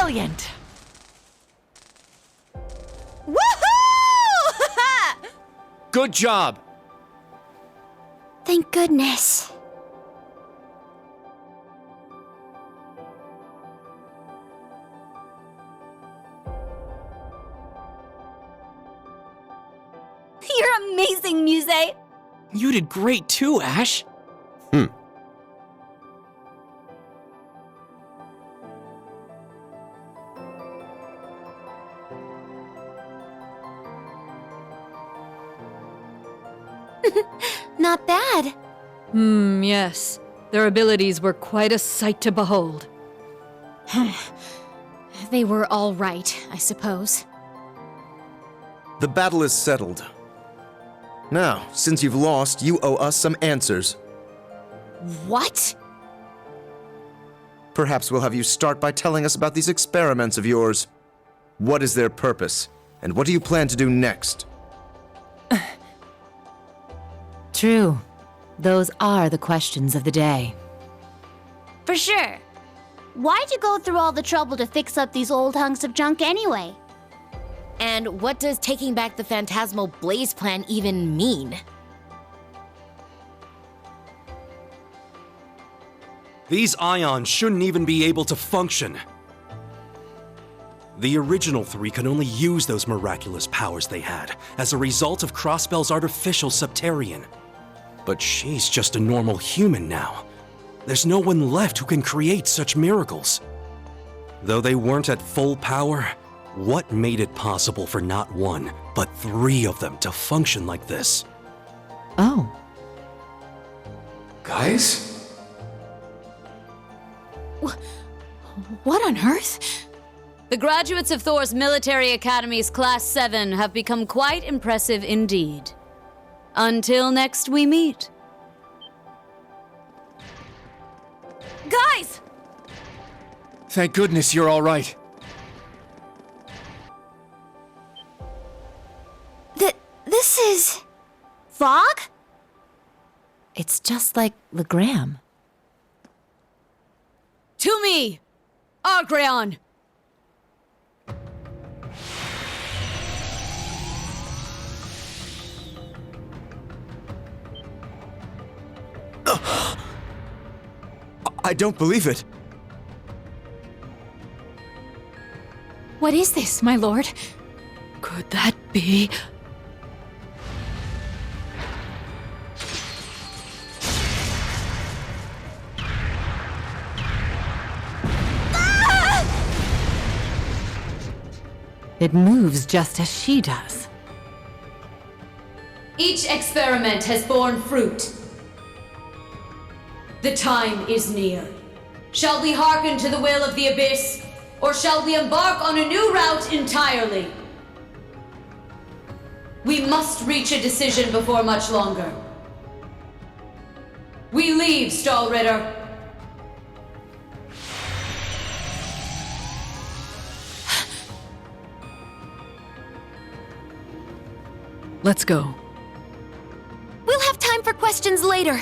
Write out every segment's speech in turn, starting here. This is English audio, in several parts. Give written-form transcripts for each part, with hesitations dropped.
Brilliant! Woohoo! Good job! Thank goodness. You're amazing, Muse! You did great too, Ash. Not bad. Yes. Their abilities were quite a sight to behold. They were all right, I suppose. The battle is settled. Now, since you've lost, you owe us some answers. What? Perhaps we'll have you start by telling us about these experiments of yours. What is their purpose, and what do you plan to do next? True. Those are the questions of the day. For sure. Why'd you go through all the trouble to fix up these old hunks of junk anyway? And what does taking back the Phantasmal Blaze plan even mean? These ions shouldn't even be able to function. The original three could only use those miraculous powers they had as a result of Crossbell's artificial Septarian. But she's just a normal human now. There's no one left who can create such miracles. Though they weren't at full power, what made it possible for not one, but three of them to function like this? Oh. Guys? What on earth? The graduates of Thor's Military Academy's Class 7 have become quite impressive indeed. Until next we meet. Guys! Thank goodness you're all right. This is... fog? It's just like Legram. To me! Argreon! I don't believe it. What is this, my lord? Could that be... It moves just as she does. Each experiment has borne fruit. The time is near. Shall we hearken to the will of the Abyss, or shall we embark on a new route entirely? We must reach a decision before much longer. We leave, Stahlritter. Let's go. We'll have time for questions later.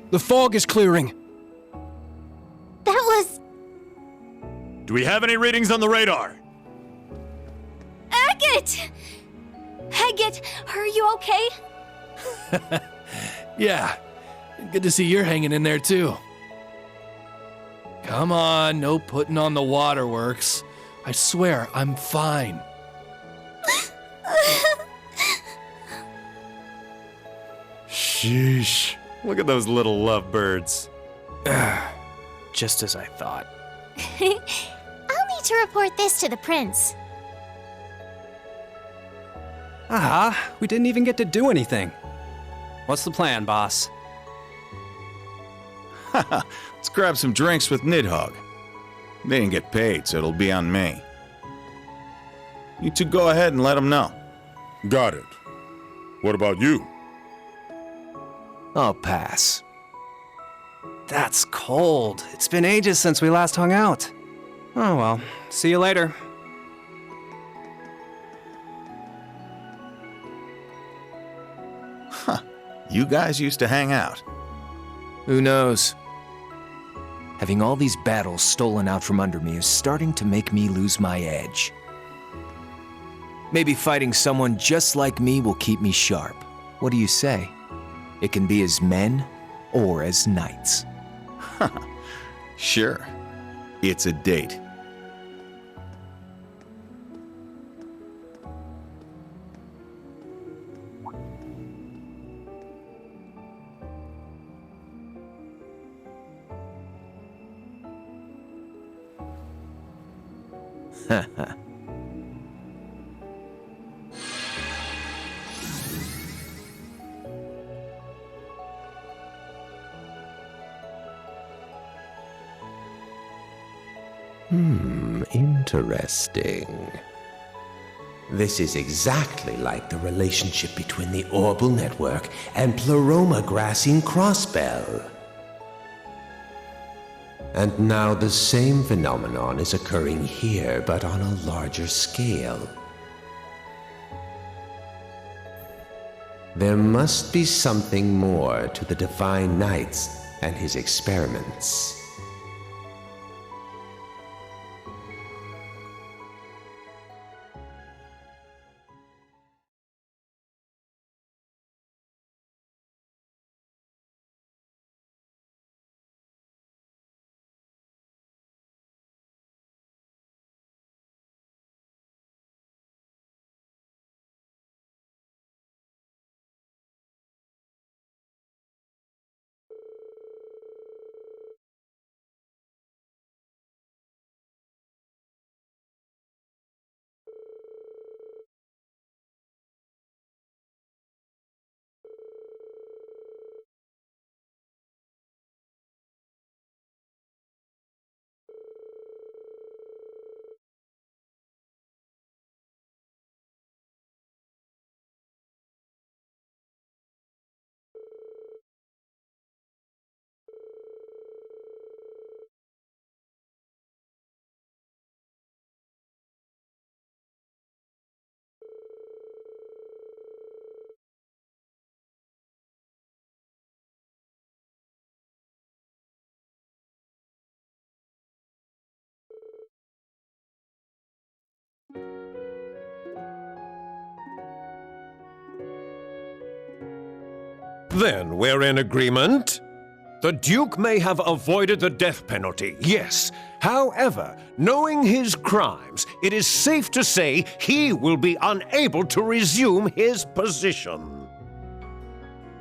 The fog is clearing. That was... Do we have any readings on the radar? Agate! Agate, are you okay? Yeah, good to see you're hanging in there too. Come on, no putting on the waterworks. I swear, I'm fine. Sheesh. Look at those little lovebirds. Just as I thought. I'll need to report this to the prince. We didn't even get to do anything. What's the plan, boss? Let's grab some drinks with Nidhogg. They didn't get paid, so it'll be on me. You two go ahead and let them know. Got it. What about you? I'll pass. That's cold. It's been ages since we last hung out. Oh well, see you later. You guys used to hang out. Who knows? Having all these battles stolen out from under me is starting to make me lose my edge. Maybe fighting someone just like me will keep me sharp. What do you say? It can be as men or as knights. Sure. It's a date. Interesting. This is exactly like the relationship between the Orbital Network and Pleroma Grassine Crossbell. And now the same phenomenon is occurring here, but on a larger scale. There must be something more to the Divine Knights and his experiments. Then we're in agreement? The Duke may have avoided the death penalty, yes. However, knowing his crimes, it is safe to say he will be unable to resume his position.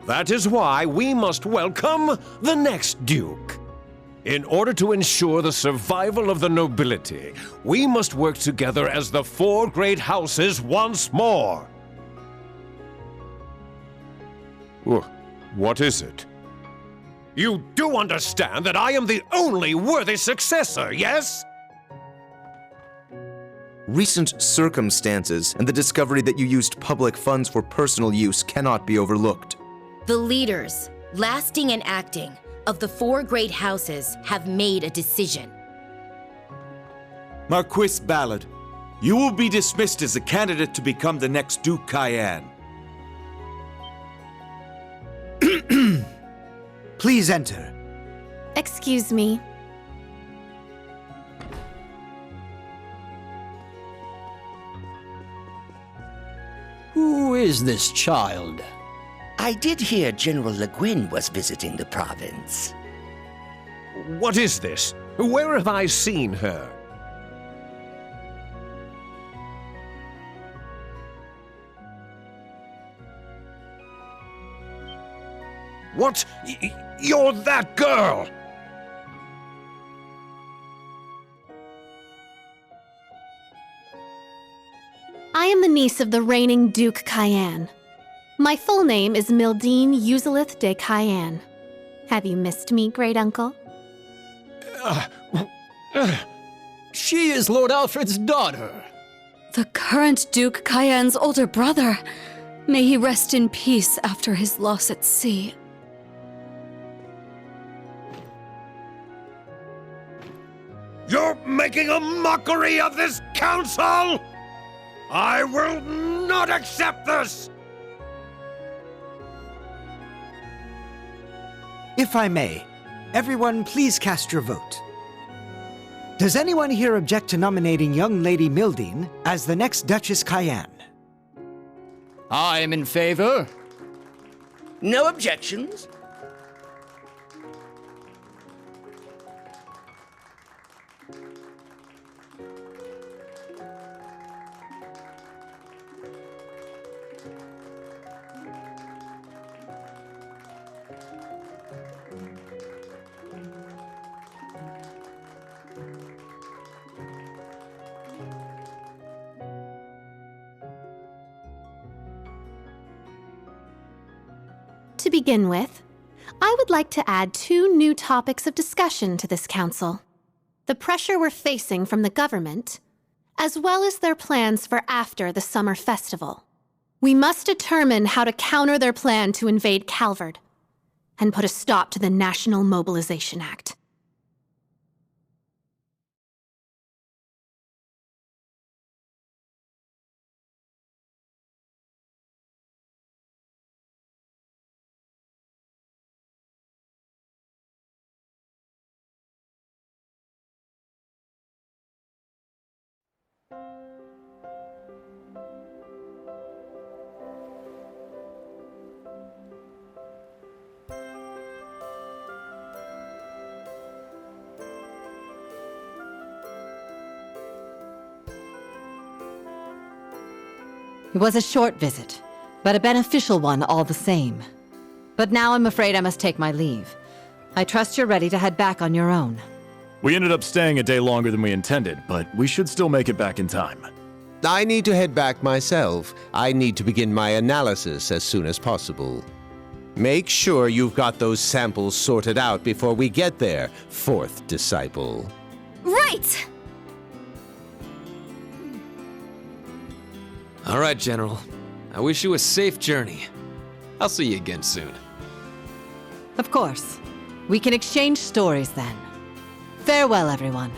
That is why we must welcome the next Duke. In order to ensure the survival of the nobility, we must work together as the four great houses once more. What is it? You do understand that I am the only worthy successor, yes? Recent circumstances and the discovery that you used public funds for personal use cannot be overlooked. The leaders, lasting and acting, of the four great houses have made a decision. Marquis Ballard, you will be dismissed as a candidate to become the next Duke Cayenne. Please enter. Excuse me. Who is this child? I did hear General Le Guin was visiting the province. What is this? Where have I seen her? What? You're that girl! I I am the niece of the reigning Duke Cayenne. My full name is Mildine Uzalith de Cayenne. Have you missed me, great uncle? She is Lord Alfred's daughter. The current Duke Cayenne's older brother. May he rest in peace after his loss at sea. You're making a mockery of this council! I will not accept this! If I may, everyone please cast your vote. Does anyone here object to nominating young Lady Mildine as the next Duchess Cayenne? I am in favor. No objections? To begin with, I would like to add 2 new topics of discussion to this council. The pressure we're facing from the government, as well as their plans for after the summer festival. We must determine how to counter their plan to invade Calvard and put a stop to the National Mobilization Act. It was a short visit, but a beneficial one all the same. But now I'm afraid I must take my leave. I trust you're ready to head back on your own. We ended up staying a day longer than we intended, but we should still make it back in time. I need to head back myself. I need to begin my analysis as soon as possible. Make sure you've got those samples sorted out before we get there, 4th disciple. Right! All right, General. I wish you a safe journey. I'll see you again soon. Of course. We can exchange stories then. Farewell, everyone.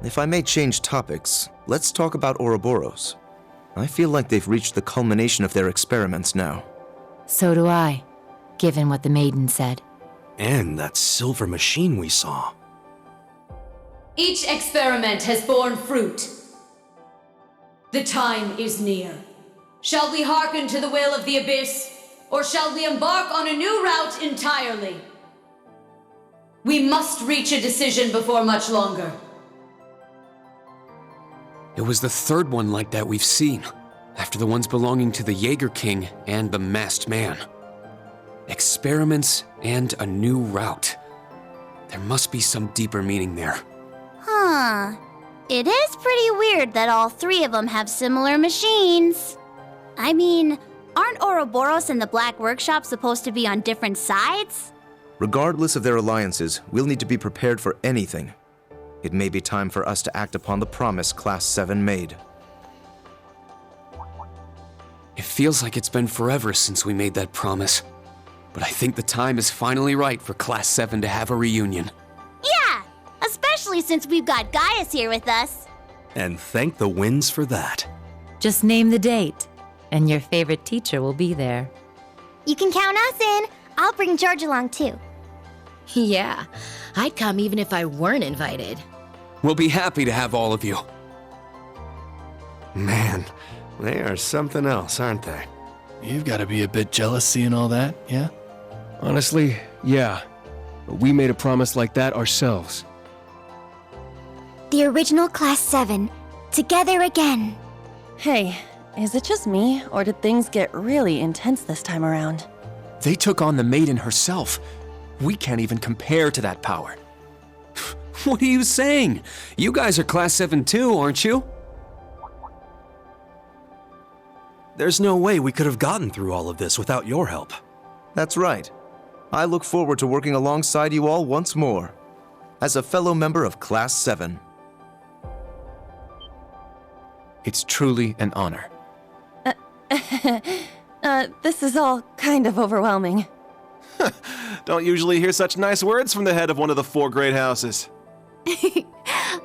If I may change topics, let's talk about Ouroboros. I feel like they've reached the culmination of their experiments now. So do I, given what the maiden said. And that silver machine we saw. Each experiment has borne fruit. The time is near. Shall we hearken to the will of the Abyss, or shall we embark on a new route entirely? We must reach a decision before much longer. It was the third one like that we've seen, after the ones belonging to the Jaeger King and the Masked Man. Experiments and a new route. There must be some deeper meaning there. Huh. It is pretty weird that all three of them have similar machines. I mean, aren't Ouroboros and the Black Workshop supposed to be on different sides? Regardless of their alliances, we'll need to be prepared for anything. It may be time for us to act upon the promise Class 7 made. It feels like it's been forever since we made that promise. But I think the time is finally right for Class 7 to have a reunion. Yeah, especially since we've got Gaius here with us. And thank the winds for that. Just name the date, and your favorite teacher will be there. You can count us in. I'll bring George along too. Yeah, I'd come even if I weren't invited. We'll be happy to have all of you. Man, they are something else, aren't they? You've got to be a bit jealous seeing all that, yeah? Honestly, yeah. But we made a promise like that ourselves. The original Class 7, together again. Hey, is it just me, or did things get really intense this time around? They took on the maiden herself. We can't even compare to that power. What are you saying? You guys are Class 7 too, aren't you? There's no way we could have gotten through all of this without your help. That's right. I look forward to working alongside you all once more, as a fellow member of Class 7. It's truly an honor. This is all kind of overwhelming. Don't usually hear such nice words from the head of one of the 4 great houses.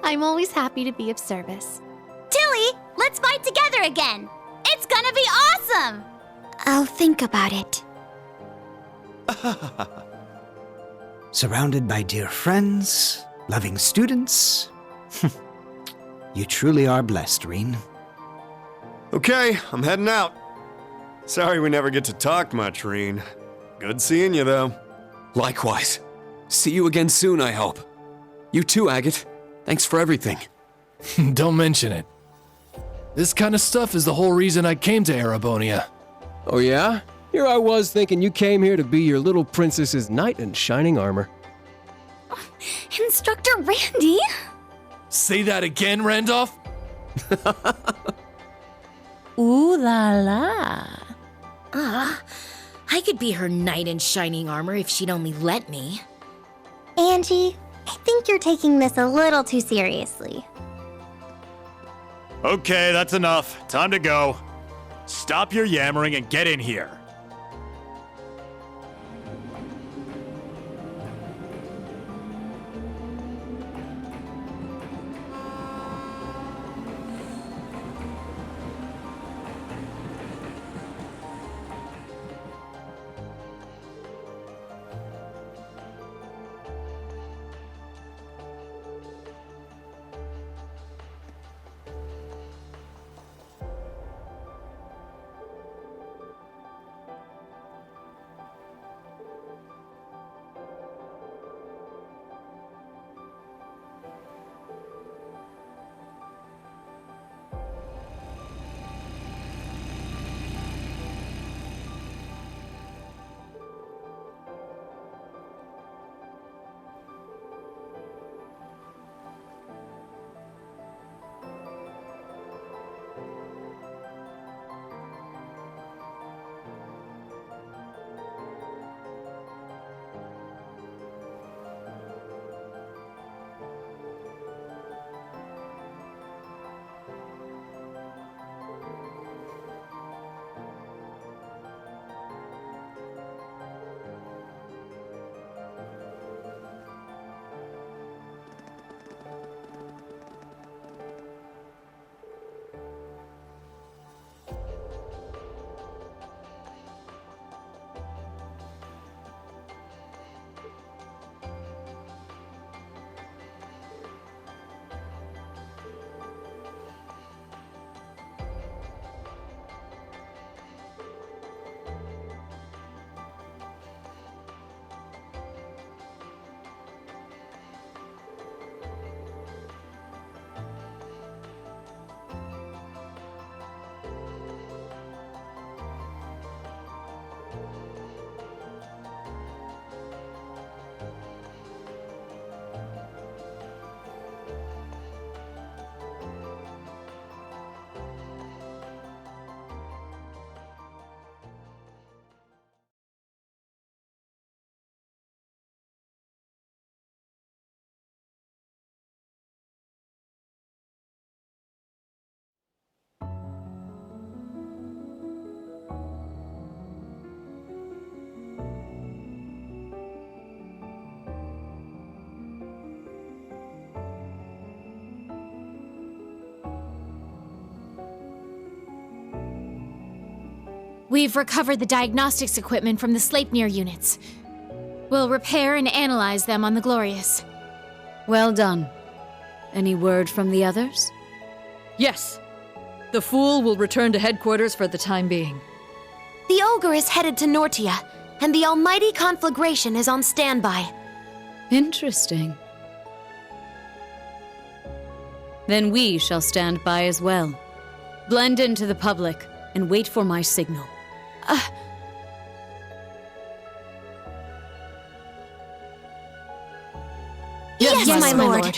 I'm always happy to be of service. Tilly, let's fight together again. It's gonna be awesome. I'll think about it. Surrounded by dear friends, loving students. You truly are blessed, Reen. Okay, I'm heading out. Sorry we never get to talk much, Reen. Good seeing you, though. Likewise. See you again soon, I hope. You too, Agate. Thanks for everything. Don't mention it. This kind of stuff is the whole reason I came to Arabonia. Oh yeah? Here I was thinking you came here to be your little princess's knight in shining armor. Instructor Randy? Say that again, Randolph? Ooh la la. I could be her knight in shining armor if she'd only let me. Angie, I think you're taking this a little too seriously. Okay, that's enough. Time to go. Stop your yammering and get in here. We've recovered the diagnostics equipment from the Sleipnir units. We'll repair and analyze them on the Glorious. Well done. Any word from the others? Yes. The Fool will return to headquarters for the time being. The Ogre is headed to Nortia, and the Almighty Conflagration is on standby. Interesting. Then we shall stand by as well. Blend into the public and wait for my signal. Yes, my lord.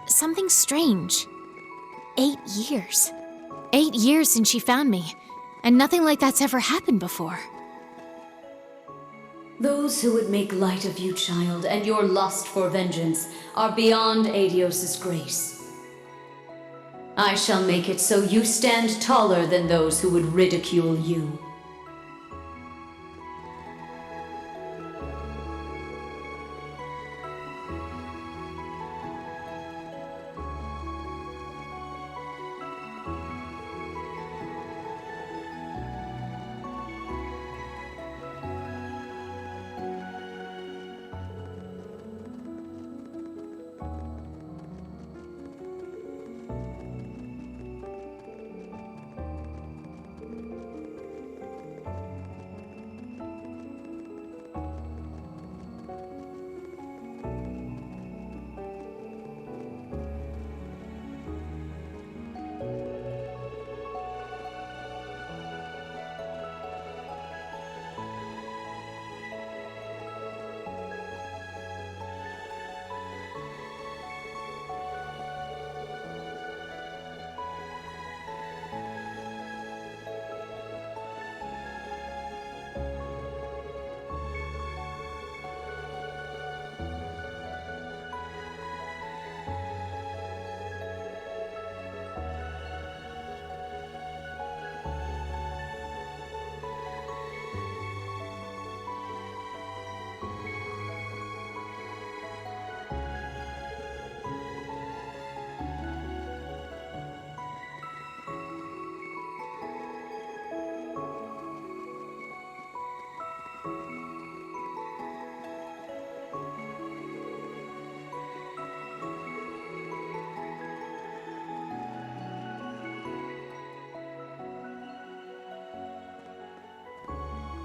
Something strange. 8 years. 8 years since she found me, and nothing like that's ever happened before. Those who would make light of you, child, and your lust for vengeance are beyond Adios' grace. I shall make it so you stand taller than those who would ridicule you.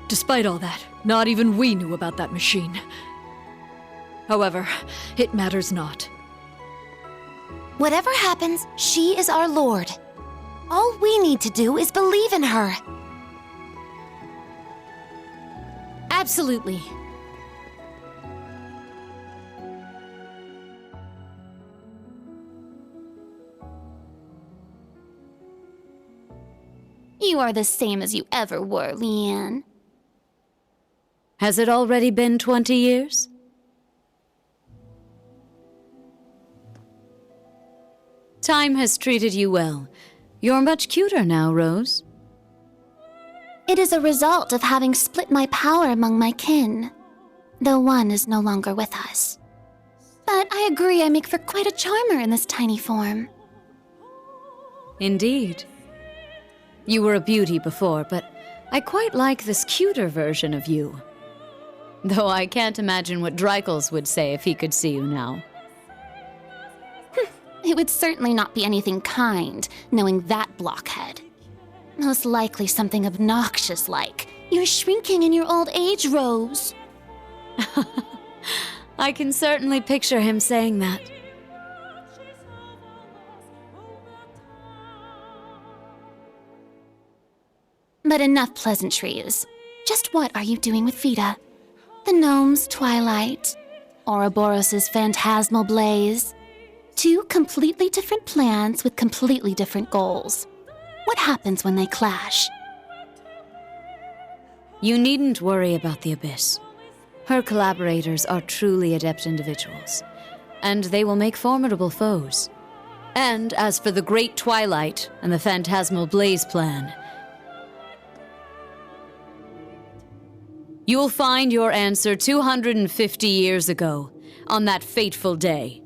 Despite all that, not even we knew about that machine. However, it matters not. Whatever happens, she is our lord. All we need to do is believe in her. Absolutely. You are the same as you ever were, Leanne. Has it already been 20 years? Time has treated you well. You're much cuter now, Rose. It is a result of having split my power among my kin, though one is no longer with us. But I agree I make for quite a charmer in this tiny form. Indeed. You were a beauty before, but I quite like this cuter version of you. Though I can't imagine what Dreikels would say if he could see you now. It would certainly not be anything kind, knowing that blockhead. Most likely something obnoxious like, "You're shrinking in your old age, Rose." I can certainly picture him saying that. But enough pleasantries. Just what are you doing with Vita? The gnome's twilight, Ouroboros' phantasmal blaze. 2 completely different plans with completely different goals. What happens when they clash? You needn't worry about the Abyss. Her collaborators are truly adept individuals, and they will make formidable foes. And as for the Great Twilight and the Phantasmal Blaze plan, You will find your answer 250 years ago, on that fateful day.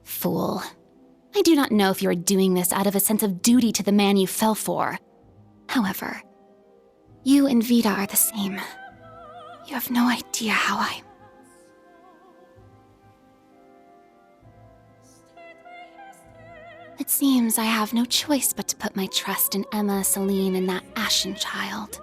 Fool. I do not know if you are doing this out of a sense of duty to the man you fell for. However, you and Vita are the same. You have no idea how I... It seems I have no choice but to put my trust in Emma, Celine, and that Ashen child.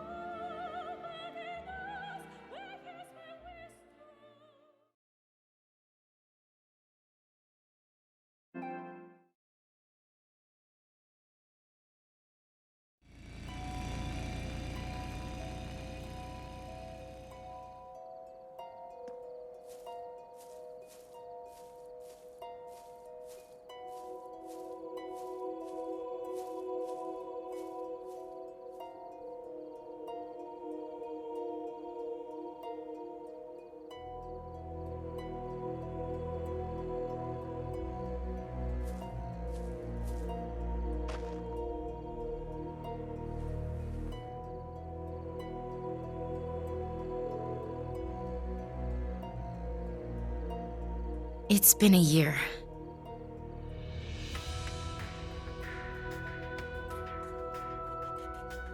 It's been a year.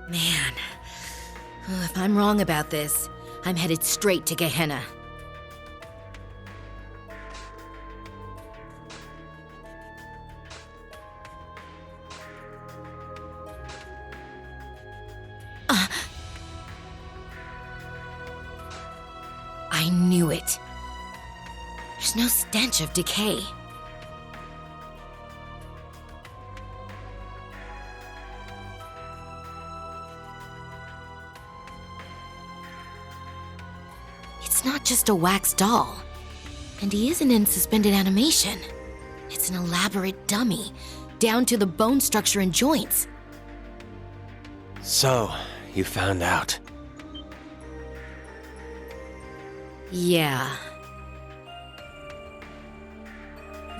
Man. If I'm wrong about this, I'm headed straight to Gehenna. I knew it. There's no stench of decay. It's not just a wax doll. And he isn't in suspended animation. It's an elaborate dummy, down to the bone structure and joints. So, you found out. Yeah.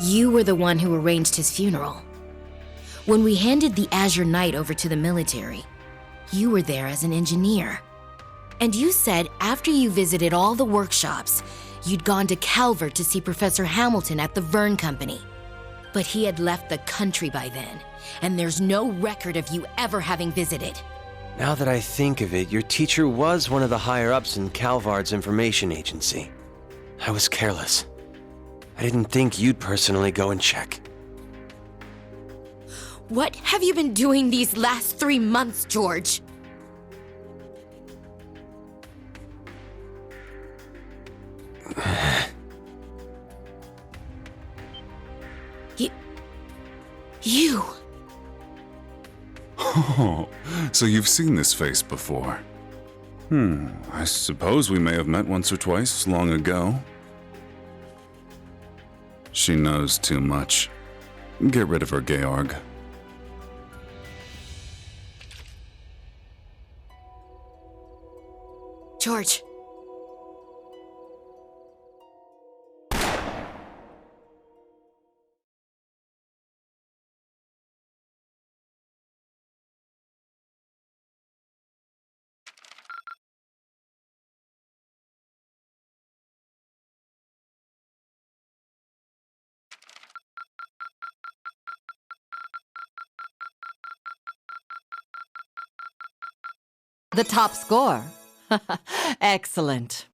You were the one who arranged his funeral. When we handed the Azure Knight over to the military, you were there as an engineer. And you said after you visited all the workshops, you'd gone to Calvert to see Professor Hamilton at the Verne Company. But he had left the country by then, and there's no record of you ever having visited. Now that I think of it, your teacher was one of the higher-ups in Calvard's information agency. I was careless. I didn't think you'd personally go and check. What have you been doing these last 3 months, George? You... Oh, so you've seen this face before. I suppose we may have met once or twice long ago. She knows too much. Get rid of her, Georg. George. The top score. Excellent.